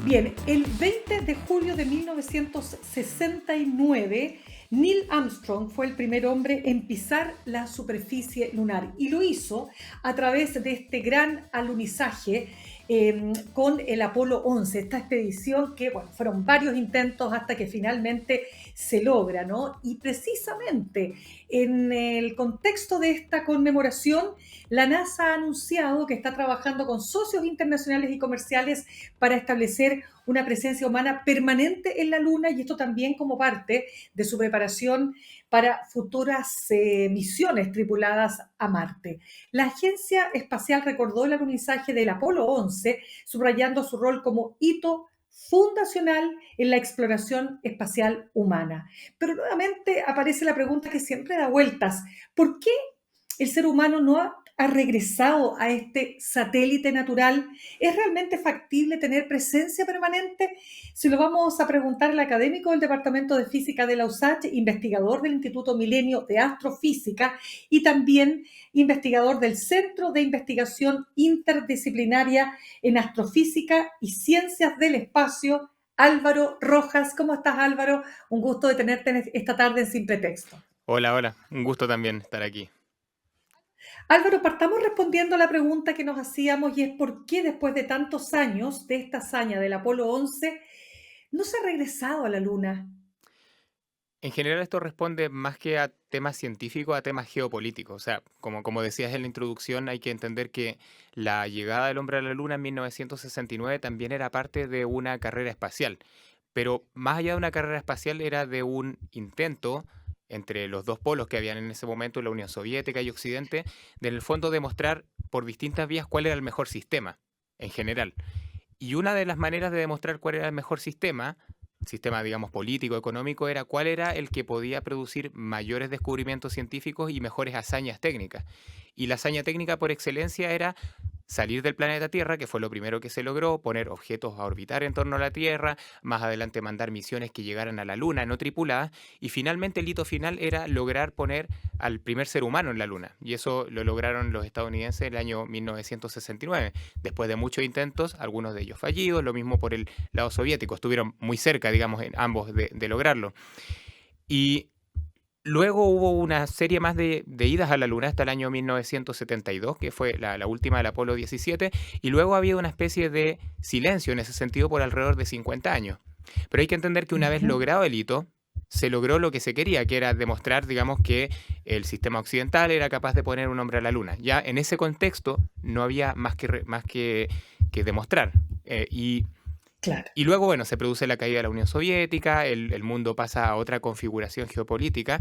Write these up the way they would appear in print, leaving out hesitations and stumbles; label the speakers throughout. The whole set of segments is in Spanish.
Speaker 1: Bien, el 20 de julio de 1969, Neil Armstrong fue el primer hombre en pisar la superficie lunar y lo hizo a través de este gran alunizaje con el Apolo 11, esta expedición que, bueno, fueron varios intentos hasta que finalmente se logra, ¿no? Y precisamente en el contexto de esta conmemoración, la NASA ha anunciado que está trabajando con socios internacionales y comerciales para establecer una presencia humana permanente en la Luna, y esto también como parte de su preparación para futuras misiones tripuladas a Marte. La Agencia Espacial recordó el alunizaje del Apolo 11, subrayando su rol como hito fundacional en la exploración espacial humana. Pero nuevamente aparece la pregunta que siempre da vueltas: ¿por qué el ser humano no ha regresado a este satélite natural? ¿Es realmente factible tener presencia permanente? Se lo vamos a preguntar al académico del Departamento de Física de la USACH, investigador del Instituto Milenio de Astrofísica y también investigador del Centro de Investigación Interdisciplinaria en Astrofísica y Ciencias del Espacio, Álvaro Rojas. ¿Cómo estás, Álvaro? Un gusto de tenerte esta tarde en Sin Pretexto.
Speaker 2: Hola, hola. Un gusto también estar aquí.
Speaker 1: Álvaro, partamos respondiendo a la pregunta que nos hacíamos, y es por qué después de tantos años de esta hazaña del Apolo 11 no se ha regresado a la Luna.
Speaker 2: En general esto responde más que a temas científicos, a temas geopolíticos. O sea, como decías en la introducción, hay que entender que la llegada del hombre a la Luna en 1969 también era parte de una carrera espacial. Pero más allá de una carrera espacial era de un intento entre los dos polos que habían en ese momento, la Unión Soviética y Occidente, de en el fondo demostrar por distintas vías cuál era el mejor sistema en general. Y una de las maneras de demostrar cuál era el mejor sistema, digamos, político, económico, era cuál era el que podía producir mayores descubrimientos científicos y mejores hazañas técnicas. Y la hazaña técnica por excelencia era salir del planeta Tierra, que fue lo primero que se logró, poner objetos a orbitar en torno a la Tierra, más adelante mandar misiones que llegaran a la Luna no tripuladas, y finalmente el hito final era lograr poner al primer ser humano en la Luna. Y eso lo lograron los estadounidenses en el año 1969, después de muchos intentos, algunos de ellos fallidos, lo mismo por el lado soviético, estuvieron muy cerca, digamos, en ambos de lograrlo. Y luego hubo una serie más de idas a la Luna hasta el año 1972, que fue la última del Apolo 17, y luego ha habido una especie de silencio en ese sentido por alrededor de 50 años. Pero hay que entender que una vez
Speaker 1: Ujú.
Speaker 2: logrado el hito, se logró lo que se quería, que era demostrar, digamos, que el sistema occidental era capaz de poner un hombre a la Luna. Ya en ese contexto no había más que demostrar.
Speaker 1: Claro.
Speaker 2: Y luego, bueno, se produce la caída de la Unión Soviética, el mundo pasa a otra configuración geopolítica,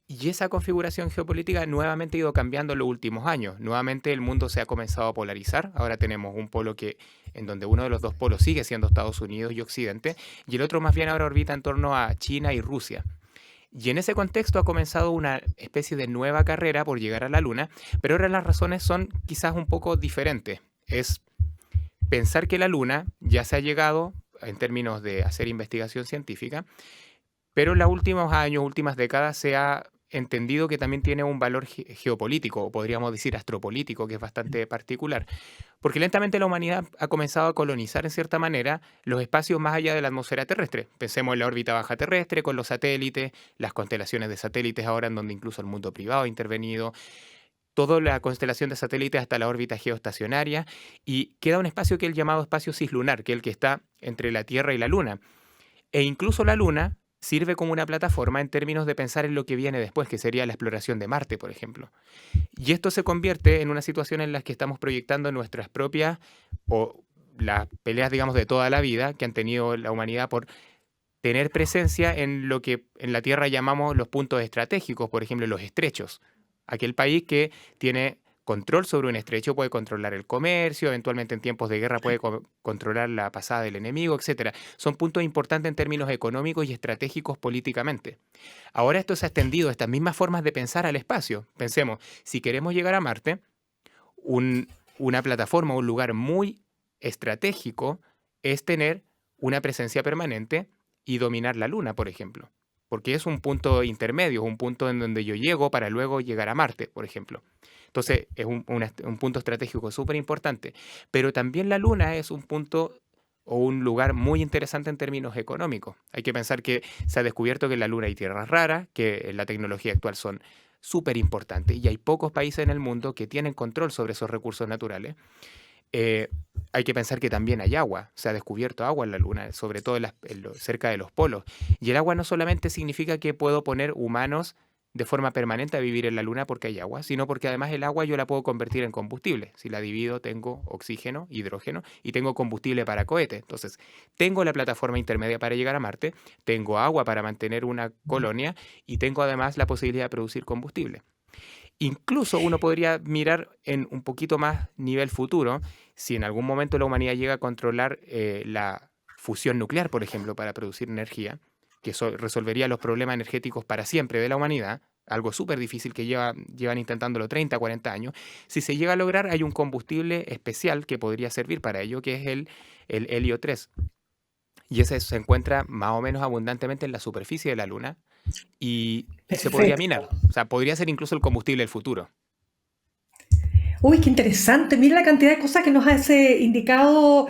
Speaker 2: y esa configuración geopolítica nuevamente ha ido cambiando en los últimos años. Nuevamente el mundo se ha comenzado a polarizar. Ahora tenemos un polo en donde uno de los dos polos sigue siendo Estados Unidos y Occidente, y el otro más bien ahora orbita en torno a China y Rusia. Y en ese contexto ha comenzado una especie de nueva carrera por llegar a la Luna, pero ahora las razones son quizás un poco diferentes. Es pensar que la Luna ya se ha llegado en términos de hacer investigación científica, pero en los últimos años, últimas décadas, se ha entendido que también tiene un valor geopolítico, o podríamos decir astropolítico, que es bastante particular, porque lentamente la humanidad ha comenzado a colonizar en cierta manera los espacios más allá de la atmósfera terrestre. Pensemos en la órbita baja terrestre, con los satélites, las constelaciones de satélites ahora en donde incluso el mundo privado ha intervenido, toda la constelación de satélites hasta la órbita geoestacionaria, y queda un espacio que es el llamado espacio cislunar, que es el que está entre la Tierra y la Luna. E incluso la Luna sirve como una plataforma en términos de pensar en lo que viene después, que sería la exploración de Marte, por ejemplo. Y esto se convierte en una situación en la que estamos proyectando nuestras propias o las peleas, digamos, de toda la vida que han tenido la humanidad por tener presencia en lo que en la Tierra llamamos los puntos estratégicos, por ejemplo, los estrechos. Aquel país que tiene control sobre un estrecho puede controlar el comercio, eventualmente en tiempos de guerra puede controlar la pasada del enemigo, etcétera. Son puntos importantes en términos económicos y estratégicos políticamente. Ahora esto se ha extendido, estas mismas formas de pensar al espacio. Pensemos, si queremos llegar a Marte, un- una plataforma, un lugar muy estratégico es tener una presencia permanente y dominar la Luna, por ejemplo. Porque es un punto intermedio, un punto en donde yo llego para luego llegar a Marte, por ejemplo. Entonces, es un punto estratégico súper importante. Pero también la Luna es un punto o un lugar muy interesante en términos económicos. Hay que pensar que se ha descubierto que en la Luna hay tierras raras, que en la tecnología actual son súper importantes y hay pocos países en el mundo que tienen control sobre esos recursos naturales. Eh, Hay que pensar que también hay agua, se ha descubierto agua en la Luna, sobre todo cerca de los polos. Y el agua no solamente significa que puedo poner humanos de forma permanente a vivir en la Luna porque hay agua, sino porque además el agua yo la puedo convertir en combustible. Si la divido, tengo oxígeno, hidrógeno y tengo combustible para cohete. Entonces, tengo la plataforma intermedia para llegar a Marte, tengo agua para mantener una colonia y tengo además la posibilidad de producir combustible. Incluso uno podría mirar en un poquito más nivel futuro, si en algún momento la humanidad llega a controlar la fusión nuclear, por ejemplo, para producir energía, que resolvería los problemas energéticos para siempre de la humanidad, algo súper difícil que llevan intentándolo 30, 40 años. Si se llega a lograr, hay un combustible especial que podría servir para ello, que es el helio 3. Y ese se encuentra más o menos abundantemente en la superficie de la Luna y se podría minar.
Speaker 1: Perfecto.
Speaker 2: O sea, podría ser incluso el combustible del futuro.
Speaker 1: Uy, qué interesante. Mira la cantidad de cosas que nos ha indicado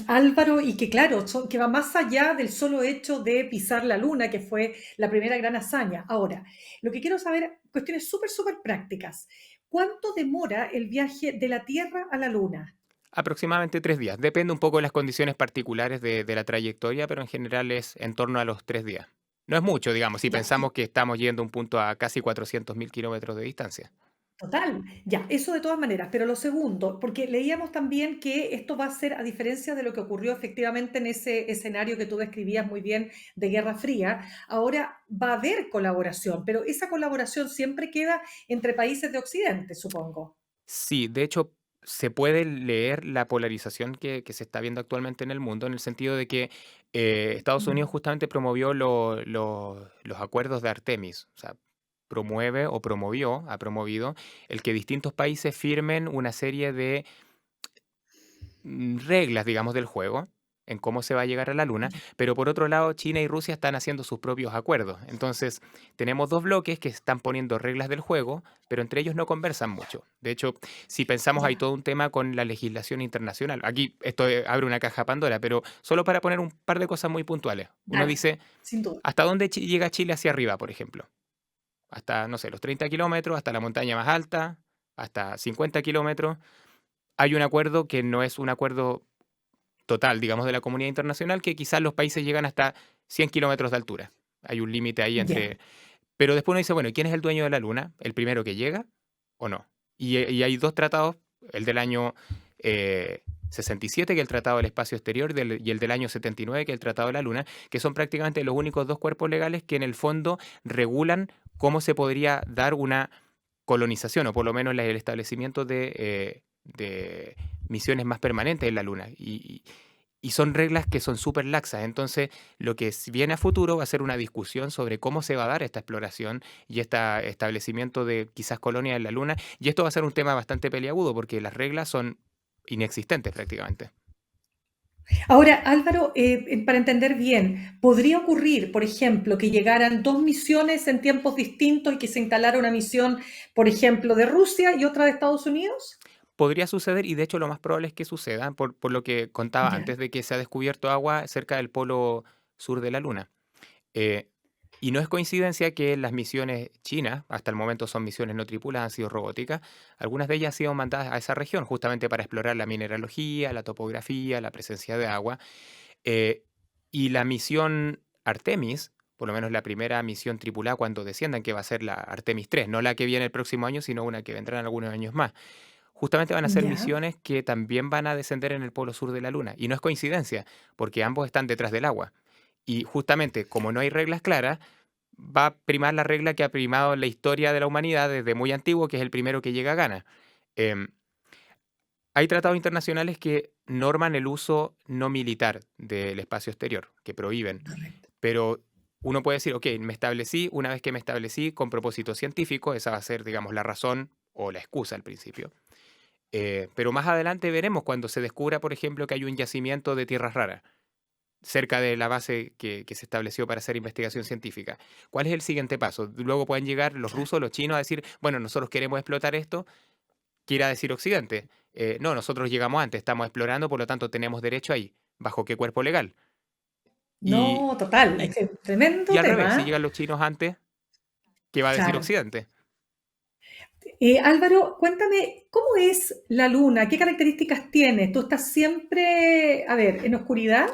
Speaker 1: Álvaro y que, claro, que va más allá del solo hecho de pisar la luna, que fue la primera gran hazaña. Ahora, lo que quiero saber, cuestiones súper, súper prácticas. ¿Cuánto demora el viaje de la Tierra a la luna?
Speaker 2: Aproximadamente 3 días. Depende un poco de las condiciones particulares de la trayectoria, pero en general es en torno a los 3 días. No es mucho, digamos, si
Speaker 1: Ya,
Speaker 2: pensamos que estamos yendo a un punto a casi 400.000 kilómetros de distancia.
Speaker 1: total, ya, eso de todas maneras, pero lo segundo, porque leíamos también que esto va a ser, a diferencia de lo que ocurrió efectivamente en ese escenario que tú describías muy bien de Guerra Fría, ahora va a haber colaboración, pero esa colaboración siempre queda entre países de Occidente, supongo.
Speaker 2: Sí, de hecho, se puede leer la polarización que se está viendo actualmente en el mundo, en el sentido de que Estados Unidos
Speaker 1: Mm.
Speaker 2: justamente promovió los acuerdos de Artemis. O sea, ha promovido el que distintos países firmen una serie de reglas, digamos, del juego, en cómo se va a llegar a la Luna, pero por otro lado, China y Rusia están haciendo sus propios acuerdos. Entonces, tenemos dos bloques que están poniendo reglas del juego, pero entre ellos no conversan mucho. De hecho, si pensamos, hay
Speaker 1: Ya,
Speaker 2: todo un tema con la legislación internacional. Aquí esto abre una caja Pandora, pero solo para poner un par de cosas muy puntuales. Uno
Speaker 1: dale,
Speaker 2: dice,
Speaker 1: sin duda.
Speaker 2: ¿hasta dónde llega Chile hacia arriba, por ejemplo? Hasta, no sé, los 30 kilómetros, hasta la montaña más alta, hasta 50 kilómetros. Hay un acuerdo que no es un acuerdo total, digamos, de la comunidad internacional, que quizás los países llegan hasta 100 kilómetros de altura. Hay un límite ahí
Speaker 1: Ya,
Speaker 2: entre... Pero después uno dice, bueno, ¿y quién es el dueño de la Luna? ¿El primero que llega o no? Y hay dos tratados, el del año 67, que es el Tratado del Espacio Exterior, y el del año 79, que es el Tratado de la Luna, que son prácticamente los únicos dos cuerpos legales que en el fondo regulan cómo se podría dar una colonización, o por lo menos el establecimiento de misiones más permanentes en la Luna. Y son reglas que son súper laxas. Entonces, lo que viene a futuro va a ser una discusión sobre cómo se va a dar esta exploración y este establecimiento de quizás colonias en la Luna. Y esto va a ser un tema bastante peliagudo porque las reglas son inexistentes prácticamente.
Speaker 1: ahora, Álvaro, para entender bien, ¿podría ocurrir, por ejemplo, que llegaran dos misiones en tiempos distintos y que se instalara una misión, por ejemplo, de Rusia y otra de Estados Unidos?
Speaker 2: Podría suceder, y de hecho lo más probable es que suceda, por lo que contaba
Speaker 1: Ya,
Speaker 2: antes de que se ha descubierto agua cerca del polo sur de la Luna. Eh, y no es coincidencia que las misiones chinas, hasta el momento son misiones no tripuladas, han sido robóticas, algunas de ellas han sido mandadas a esa región justamente para explorar la mineralogía, la topografía, la presencia de agua. eh, y la misión Artemis, por lo menos la primera misión tripulada cuando desciendan, que va a ser la Artemis 3, no la que viene el próximo año, sino una que vendrá en algunos años más. Justamente van a ser
Speaker 1: ya.
Speaker 2: misiones que también van a descender en el polo sur de la Luna. Y no es coincidencia, porque ambos están detrás del agua. Y justamente, como no hay reglas claras, va a primar la regla que ha primado en la historia de la humanidad desde muy antiguo, que es el primero que llega gana. Em, Hay tratados internacionales que norman el uso no militar del espacio exterior, que prohíben.
Speaker 1: Correcto.
Speaker 2: Pero uno puede decir, ok, una vez que me establecí con propósito científico, esa va a ser, digamos, la razón o la excusa al principio. Pero más adelante veremos cuando se descubra, por ejemplo, que hay un yacimiento de tierras raras cerca de la base que se estableció para hacer investigación científica. ¿Cuál es el siguiente paso? Luego pueden llegar los
Speaker 1: Claro.
Speaker 2: rusos, los chinos a decir, bueno, nosotros queremos explotar esto, quiera decir Occidente. No, nosotros llegamos antes, estamos explorando, por lo tanto tenemos derecho ahí. ¿Bajo qué cuerpo legal? Y,
Speaker 1: No, total,
Speaker 2: y,
Speaker 1: es que
Speaker 2: y
Speaker 1: tremendo
Speaker 2: al revés, si
Speaker 1: tema.
Speaker 2: llegan los chinos antes, ¿qué va a decir
Speaker 1: Claro.
Speaker 2: Occidente?
Speaker 1: Álvaro, cuéntame, ¿cómo es la luna? ¿Qué características tiene? ¿Tú estás siempre, a ver, en oscuridad?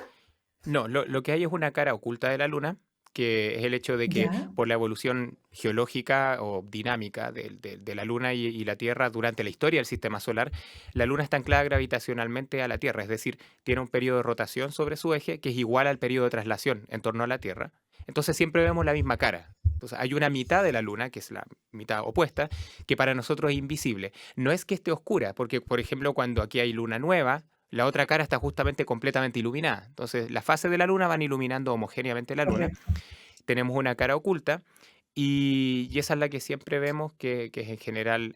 Speaker 2: No, lo que hay es una cara oculta de la Luna, que es el hecho de que
Speaker 1: Ya,
Speaker 2: por la evolución geológica o dinámica de la Luna y la Tierra durante la historia del sistema solar, la Luna está anclada gravitacionalmente a la Tierra, es decir, tiene un periodo de rotación sobre su eje que es igual al periodo de traslación en torno a la Tierra. Entonces siempre vemos la misma cara. Entonces hay una mitad de la Luna, que es la mitad opuesta, que para nosotros es invisible. No es que esté oscura, porque por ejemplo cuando aquí hay luna nueva, la otra cara está justamente completamente iluminada. Entonces, las fases de la luna van iluminando homogéneamente la luna.
Speaker 1: correcto.
Speaker 2: Tenemos una cara oculta y esa es la que siempre vemos que es en general,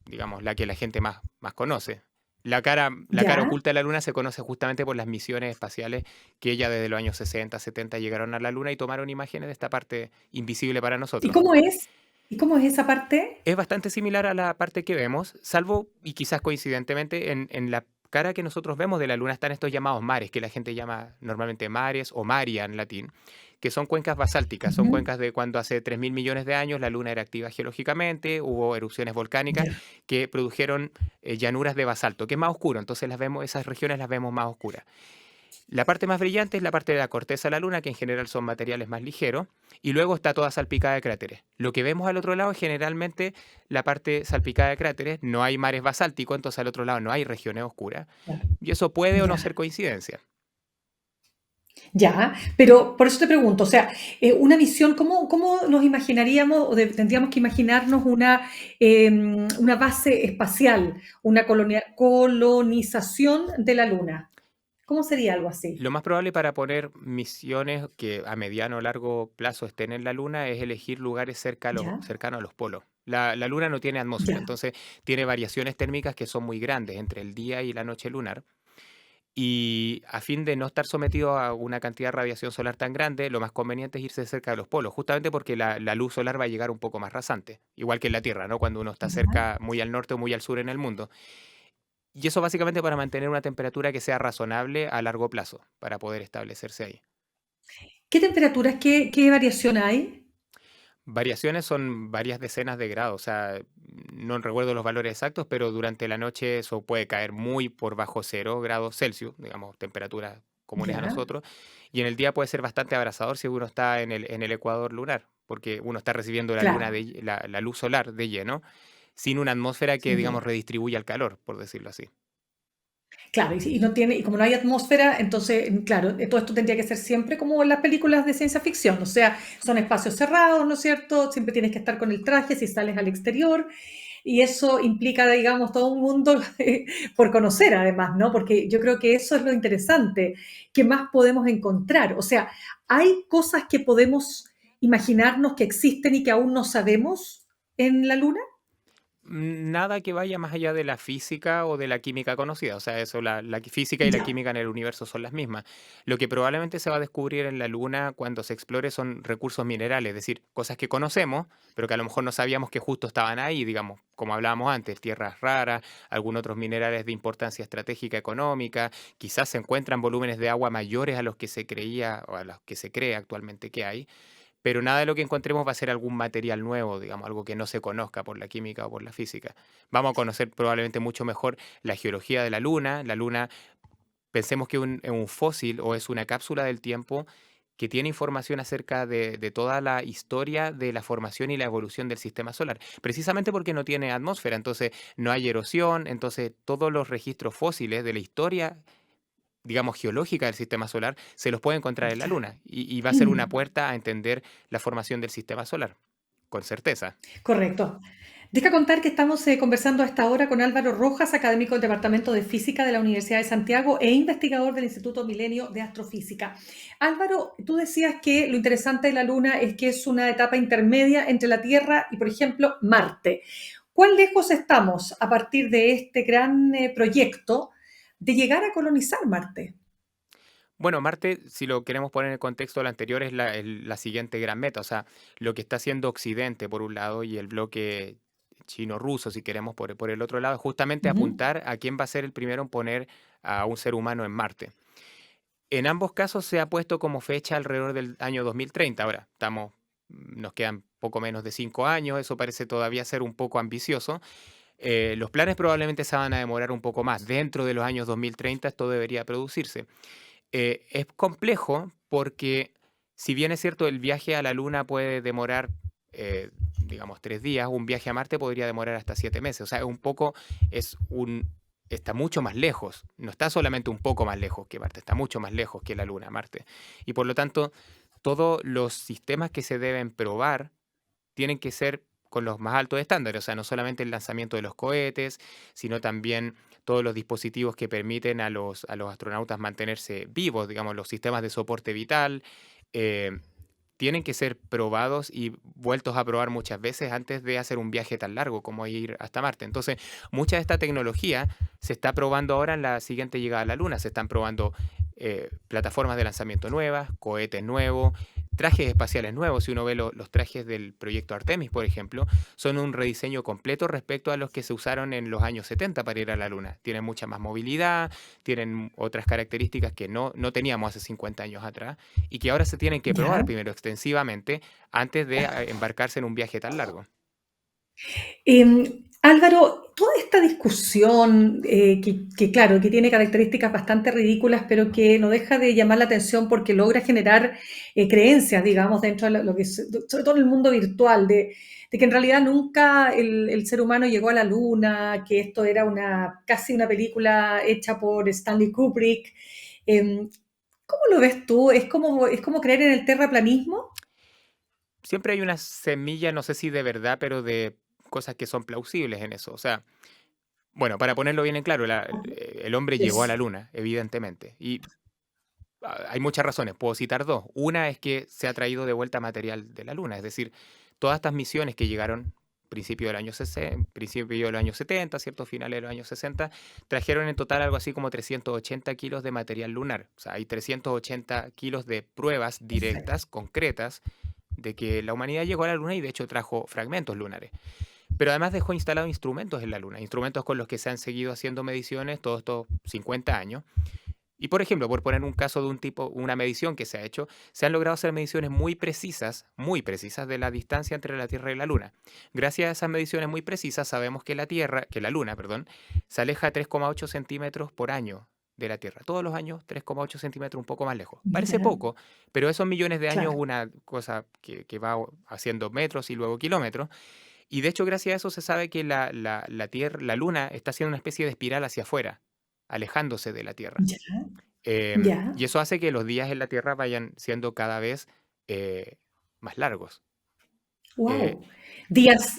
Speaker 2: digamos, la que la gente más conoce. La cara
Speaker 1: Ya.
Speaker 2: oculta de la luna se conoce justamente por las misiones espaciales que ya desde los años 60, 70 llegaron a la luna y tomaron imágenes de esta parte invisible para
Speaker 1: ¿Y
Speaker 2: nosotros.
Speaker 1: cómo es? ¿Y cómo es esa parte?
Speaker 2: Es bastante similar a la parte que vemos, salvo y quizás coincidentemente en la cara que nosotros vemos de la Luna están estos llamados mares, que la gente llama normalmente mares o maria en latín, que son cuencas basálticas, son
Speaker 1: Ujú.
Speaker 2: cuencas de cuando hace 3.000 millones de años la Luna era activa geológicamente, hubo erupciones volcánicas
Speaker 1: Ya,
Speaker 2: que produjeron llanuras de basalto, que es más oscuro, entonces esas regiones las vemos más oscuras. La parte más brillante es la parte de la corteza de la Luna, que en general son materiales más ligeros, y luego está toda salpicada de cráteres. Lo que vemos al otro lado es generalmente la parte salpicada de cráteres, no hay mares basálticos, entonces al otro lado no hay regiones oscuras,
Speaker 1: ya,
Speaker 2: y eso puede o no ser
Speaker 1: ya.
Speaker 2: coincidencia.
Speaker 1: Ya, pero por eso te pregunto, o sea, una visión, ¿cómo nos imaginaríamos o tendríamos que imaginarnos una base espacial, una colonización de la Luna? ¿Cómo sería algo así?
Speaker 2: Lo más probable para poner misiones que a mediano o largo plazo estén en la Luna es elegir lugares
Speaker 1: Ya,
Speaker 2: cercanos a los polos. La Luna no tiene atmósfera,
Speaker 1: ya,
Speaker 2: entonces tiene variaciones térmicas que son muy grandes entre el día y la noche lunar. Y a fin de no estar sometido a una cantidad de radiación solar tan grande, lo más conveniente es irse cerca de los polos, justamente porque la luz solar va a llegar un poco más rasante, igual que en la Tierra, ¿no? Cuando uno está
Speaker 1: ya.
Speaker 2: cerca, muy al norte o muy al sur en el mundo. Y eso básicamente para mantener una temperatura que sea razonable a largo plazo, para poder establecerse ahí.
Speaker 1: ¿Qué temperaturas, qué variación hay?
Speaker 2: Variaciones son varias decenas de grados, o sea, no recuerdo los valores exactos, pero durante la noche eso puede caer muy por bajo 0 grados Celsius, digamos, temperaturas comunes a
Speaker 1: Ya,
Speaker 2: nosotros, y en el día puede ser bastante abrasador si uno está en el ecuador lunar, porque uno está recibiendo la luna
Speaker 1: claro,
Speaker 2: la luz solar de lleno, sin una atmósfera que, digamos,
Speaker 1: ya.
Speaker 2: redistribuya el calor, por decirlo así.
Speaker 1: Claro, y no tiene, y como no hay atmósfera, entonces, claro, todo esto tendría que ser siempre como en las películas de ciencia ficción, o sea, son espacios cerrados, ¿no es cierto? Siempre tienes que estar con el traje si sales al exterior, y eso implica, digamos, todo un mundo por conocer además, ¿no? Porque yo creo que eso es lo interesante, ¿qué más podemos encontrar? O sea, ¿hay cosas que podemos imaginarnos que existen y que aún no sabemos en la Luna?
Speaker 2: Nada que vaya más allá de la física o de la química conocida. O sea, eso, la física y la
Speaker 1: Ya,
Speaker 2: química en el universo son las mismas. Lo que probablemente se va a descubrir en la Luna cuando se explore son recursos minerales, es decir, cosas que conocemos, pero que a lo mejor no sabíamos que justo estaban ahí, digamos, como hablábamos antes, tierras raras, algunos otros minerales de importancia estratégica económica, quizás se encuentran volúmenes de agua mayores a los que se creía o a los que se cree actualmente que hay. Pero nada de lo que encontremos va a ser algún material nuevo, digamos, algo que no se conozca por la química o por la física. Vamos a conocer probablemente mucho mejor la geología de la Luna. La Luna, pensemos que es un fósil o es una cápsula del tiempo que tiene información acerca de toda la historia de la formación y la evolución del sistema solar, precisamente porque no tiene atmósfera, entonces no hay erosión, entonces todos los registros fósiles de la historia, digamos, geológica del sistema solar, se los puede encontrar en la
Speaker 1: claro.
Speaker 2: Luna y va a ser una puerta a entender la formación del sistema solar, con certeza.
Speaker 1: Correcto. Deja contar que estamos conversando a esta hora con Álvaro Rojas, académico del Departamento de Física de la Universidad de Santiago e investigador del Instituto Milenio de Astrofísica. Álvaro, tú decías que lo interesante de la Luna es que es una etapa intermedia entre la Tierra y, por ejemplo, Marte. ¿Cuán lejos estamos a partir de este gran proyecto de llegar a colonizar Marte?
Speaker 2: Bueno, Marte, si lo queremos poner en el contexto de lo anterior, es la siguiente gran meta. O sea, lo que está haciendo Occidente, por un lado, y el bloque chino-ruso, si queremos, por el otro lado, justamente
Speaker 1: Ujú.
Speaker 2: apuntar a quién va a ser el primero en poner a un ser humano en Marte. En ambos casos se ha puesto como fecha alrededor del año 2030. Ahora, nos quedan poco menos de 5 años, eso parece todavía ser un poco ambicioso. Los planes probablemente se van a demorar un poco más. Dentro de los años 2030 esto debería producirse. Es complejo porque, si bien es cierto, el viaje a la Luna puede demorar, digamos, 3 días, un viaje a Marte podría demorar hasta 7 meses. O sea, es un, está mucho más lejos. No está solamente un poco más lejos que Marte, está mucho más lejos que la Luna, Marte. Y por lo tanto, todos los sistemas que se deben probar tienen que ser con los más altos estándares, o sea, no solamente el lanzamiento de los cohetes, sino también todos los dispositivos que permiten a los astronautas mantenerse vivos, digamos, los sistemas de soporte vital, eh, tienen que ser probados y vueltos a probar muchas veces antes de hacer un viaje tan largo como ir hasta Marte. Entonces, mucha de esta tecnología se está probando ahora en la siguiente llegada a la Luna. Se están probando plataformas de lanzamiento nuevas, cohetes nuevos, trajes espaciales nuevos. Si uno ve los trajes del proyecto Artemis, por ejemplo, son un rediseño completo respecto a los que se usaron en los años 70 para ir a la Luna. Tienen mucha más movilidad, tienen otras características que no teníamos hace 50 años atrás y que ahora se tienen que probar
Speaker 1: Ya.
Speaker 2: primero extensivamente antes de embarcarse en un viaje tan largo.
Speaker 1: Álvaro, toda esta discusión, claro, que tiene características bastante ridículas, pero que no deja de llamar la atención porque logra generar creencias, digamos, dentro de lo que es, sobre todo en el mundo virtual, de que en realidad nunca el ser humano llegó a la luna, que esto era casi una película hecha por Stanley Kubrick. Eh, ¿Cómo lo ves tú? ¿Es como creer en el terraplanismo?
Speaker 2: Siempre hay una semilla, no sé si de verdad, pero de cosas que son plausibles en eso. O sea, bueno, para ponerlo bien en claro, el hombre llegó a la
Speaker 1: Yes.
Speaker 2: luna, evidentemente. Y hay muchas razones, puedo citar dos. Una es que se ha traído de vuelta material de la Luna, es decir, todas estas misiones que llegaron principio del año 60, principio de los años 70, ciertos finales de los años 60, trajeron en total algo así como 380 kilos de material lunar. O sea, hay 380 kilos de pruebas
Speaker 1: Perfecto.
Speaker 2: directas, concretas, de que la humanidad llegó a la Luna y de hecho trajo fragmentos lunares. Pero además dejó instalados instrumentos en la Luna, instrumentos con los que se han seguido haciendo mediciones todos estos 50 años. Y por ejemplo, por poner un caso de un tipo, una medición que se ha hecho, se han logrado hacer mediciones muy precisas de la distancia entre la Tierra y la Luna. Gracias a esas mediciones muy precisas sabemos que la Luna, perdón, se aleja 3,8 centímetros por año de la Tierra. Todos los años 3,8 centímetros un poco más lejos. Parece
Speaker 1: Mira,
Speaker 2: poco, pero esos millones de años
Speaker 1: claro.
Speaker 2: es una cosa que va haciendo metros y luego kilómetros. Y de hecho, gracias a eso se sabe que la Tierra, la Luna está haciendo una especie de espiral hacia afuera, alejándose de la Tierra.
Speaker 1: Ya, ya.
Speaker 2: Y eso hace que los días en la Tierra vayan siendo cada vez eh, más largos. Eh,
Speaker 1: Wow. Días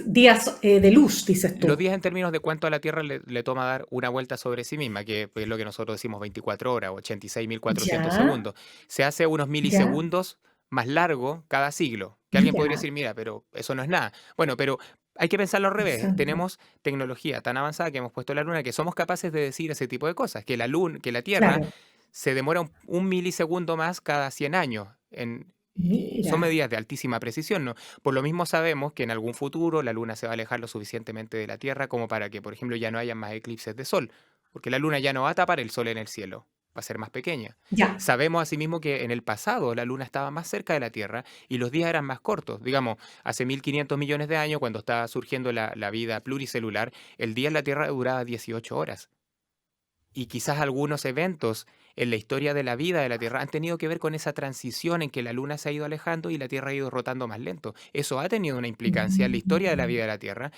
Speaker 1: de luz, dices
Speaker 2: los
Speaker 1: tú.
Speaker 2: días en términos de cuánto a la Tierra le toma dar una vuelta sobre sí misma, que es lo que nosotros decimos 24 horas, 86.400
Speaker 1: Ya,
Speaker 2: segundos, se hace unos
Speaker 1: ya,
Speaker 2: milisegundos más largo cada siglo. Que alguien podría
Speaker 1: mira,
Speaker 2: decir, mira, pero eso no es nada. Bueno, pero hay que pensarlo al revés.
Speaker 1: interesante.
Speaker 2: Tenemos tecnología tan avanzada que hemos puesto en la Luna que somos capaces de decir ese tipo de cosas, que la Tierra
Speaker 1: Claro,
Speaker 2: se demora un milisegundo más cada 100 años. Y son
Speaker 1: mira,
Speaker 2: medidas de altísima precisión, ¿no? Por lo mismo sabemos que en algún futuro la Luna se va a alejar lo suficientemente de la Tierra como para que, por ejemplo, ya no haya más eclipses de Sol, porque la Luna ya no va a tapar el Sol en el cielo, va a ser más pequeña.
Speaker 1: ya,
Speaker 2: Sabemos asimismo que en el pasado la Luna estaba más cerca de la Tierra y los días eran más cortos. Digamos, hace 1.500 millones de años, cuando estaba surgiendo la vida pluricelular, el día en la Tierra duraba 18 horas. Y quizás algunos eventos en la historia de la vida de la Tierra han tenido que ver con esa transición en que la Luna se ha ido alejando y la Tierra ha ido rotando más lento. Eso ha tenido una implicancia en la historia de la
Speaker 1: mm,
Speaker 2: vida de la Tierra.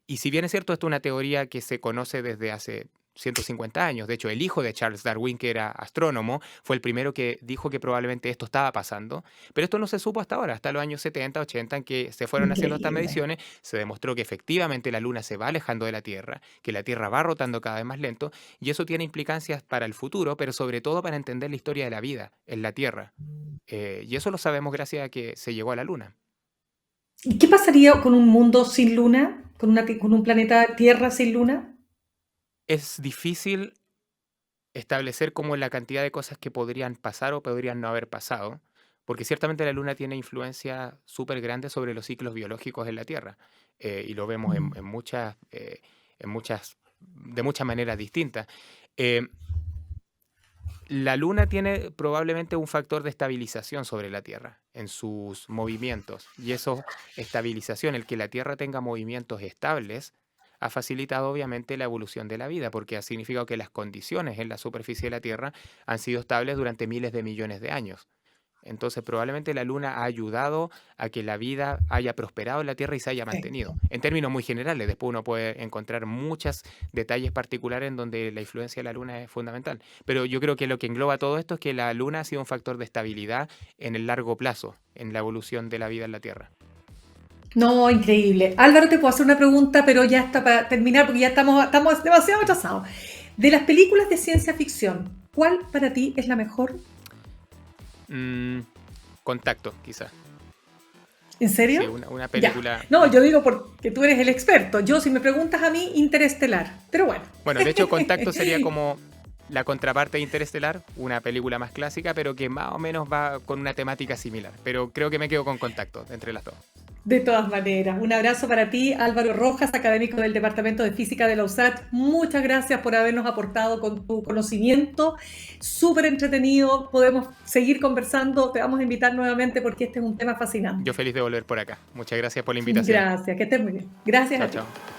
Speaker 2: Y si bien es cierto, esto es una teoría que se conoce desde hace 150 años. De hecho, el hijo de Charles Darwin, que era astrónomo, fue el primero que dijo que probablemente esto estaba pasando. Pero esto no se supo hasta ahora, hasta los años 70, 80, en que se fueron haciendo estas
Speaker 1: increíble.
Speaker 2: mediciones. Se demostró que efectivamente la Luna se va alejando de la Tierra, que la Tierra va rotando cada vez más lento. Y eso tiene implicancias para el futuro, pero sobre todo para entender la historia de la vida en la Tierra. Y eso lo sabemos gracias a que se llegó a la Luna.
Speaker 1: ¿Y qué pasaría con un mundo sin luna? ¿Con un planeta Tierra sin luna?
Speaker 2: Es difícil establecer como la cantidad de cosas que podrían pasar o podrían no haber pasado, porque ciertamente la Luna tiene influencia súper grande sobre los ciclos biológicos en la Tierra. y lo vemos
Speaker 1: Mm.
Speaker 2: de muchas maneras distintas. Eh, la Luna tiene probablemente un factor de estabilización sobre la Tierra en sus movimientos, y esa estabilización, el que la Tierra tenga movimientos estables, ha facilitado obviamente la evolución de la vida, porque ha significado que las condiciones en la superficie de la Tierra han sido estables durante miles de millones de años. Entonces, probablemente la Luna ha ayudado a que la vida haya prosperado en la Tierra y se haya
Speaker 1: Sí.
Speaker 2: mantenido. En términos muy generales, después uno puede encontrar muchos detalles particulares en donde la influencia de la Luna es fundamental. Pero yo creo que lo que engloba todo esto es que la Luna ha sido un factor de estabilidad en el largo plazo, en la evolución de la vida en la Tierra.
Speaker 1: No, increíble. Álvaro, te puedo hacer una pregunta, pero ya está para terminar porque ya estamos demasiado atrasados. De las películas de ciencia ficción, ¿cuál para ti es la mejor?
Speaker 2: Mm, Contacto, quizás.
Speaker 1: ¿En
Speaker 2: Sí,
Speaker 1: serio?
Speaker 2: una
Speaker 1: Ya.
Speaker 2: película.
Speaker 1: No, yo digo porque tú eres el experto. Yo, si me preguntas a mí, Interestelar. Pero bueno.
Speaker 2: Bueno, de hecho, Contacto sería como la contraparte de Interestelar, una película más clásica, pero que más o menos va con una temática similar. Pero creo que me quedo con Contacto entre las dos.
Speaker 1: De todas maneras, un abrazo para ti, Álvaro Rojas, académico del Departamento de Física de la USACH. Muchas gracias por habernos aportado con tu conocimiento. Súper entretenido. Podemos seguir conversando. Te vamos a invitar nuevamente porque este es un tema
Speaker 2: Yo
Speaker 1: fascinante.
Speaker 2: feliz de volver por acá. Muchas gracias por la invitación.
Speaker 1: Gracias, que estés muy bien. Gracias
Speaker 2: Chao,
Speaker 1: a ti.
Speaker 2: chao.